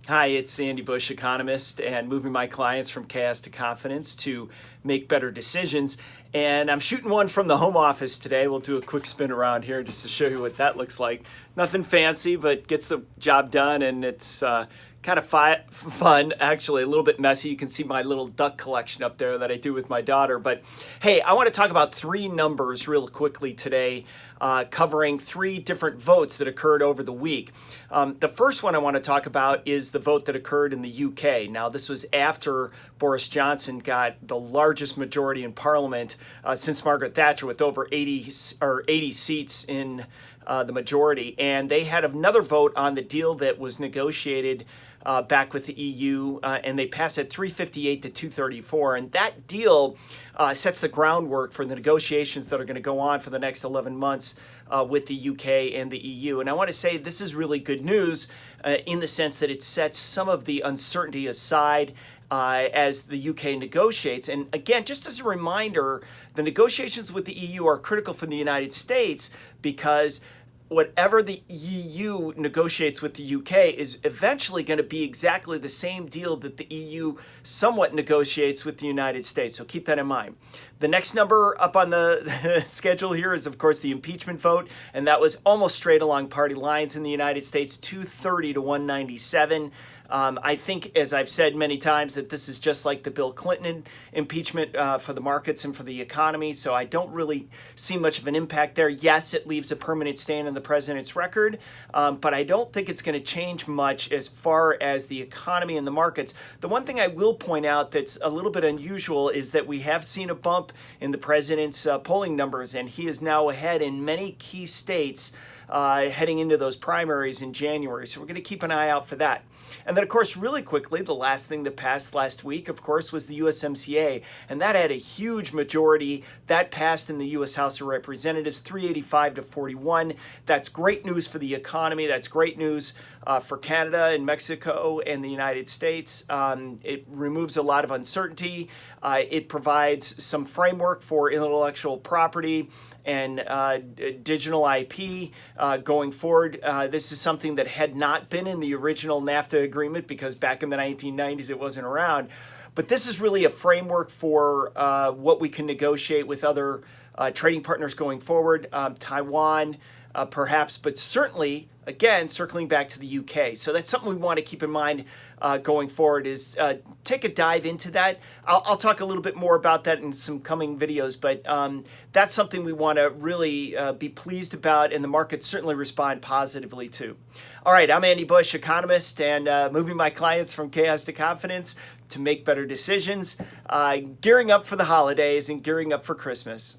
Hi, it's Andy Busch Economist, and moving my clients from chaos to confidence to make better decisions. And I'm shooting one from the home office today. We'll do a quick spin around here just to show you what that looks like. Nothing fancy, but gets the job done, and it's kind of fun, actually, a little bit messy. You can see my little duck collection up there that I do with my daughter. But hey, I want to talk about three numbers real quickly today, covering three different votes that occurred over the week. The first one I want to talk about is the vote that occurred in the UK. Now, this was after Boris Johnson got the largest majority in Parliament since Margaret Thatcher, with over 80 seats in the majority. And they had another vote on the deal that was negotiated back with the EU, and they passed it 358 to 234. And that deal sets the groundwork for the negotiations that are going to go on for the next 11 months with the UK and the EU. And I want to say this is really good news in the sense that it sets some of the uncertainty aside as the UK negotiates. And again, just as a reminder, the negotiations with the EU are critical for the United States because whatever the EU negotiates with the UK is eventually going to be exactly the same deal that the EU somewhat negotiates with the United States. So keep that in mind. The next number up on the schedule here is, of course, the impeachment vote, and that was almost straight along party lines in the United States, 230 to 197. I think, as I've said many times, that this is just like the Bill Clinton impeachment for the markets and for the economy, so I don't really see much of an impact there. Yes, it leaves a permanent stain in the president's record, but I don't think it's going to change much as far as the economy and the markets. The one thing I will point out that's a little bit unusual is that we have seen a bump in the president's polling numbers, and he is now ahead in many key states heading into those primaries in January. So we're going to keep an eye out for that. And then, of course, really quickly, the last thing that passed last week, of course, was the USMCA. And that had a huge majority. That passed in the U.S. House of Representatives, 385 to 41. That's great news for the economy. That's great news for Canada and Mexico and the United States. It removes a lot of uncertainty. It provides some framework for intellectual property and digital IP going forward. This is something that had not been in the original NAFTA agreement because back in the 1990s it wasn't around. But this is really a framework for what we can negotiate with other trading partners going forward, Taiwan perhaps, but certainly, again, circling back to the UK. So that's something we want to keep in mind going forward is take a dive into that. I'll talk a little bit more about that in some coming videos, but that's something we want to really be pleased about, and the markets certainly respond positively to. All right, I'm Andy Busch, economist, and moving my clients from chaos to confidence to make better decisions, gearing up for the holidays and gearing up for Christmas.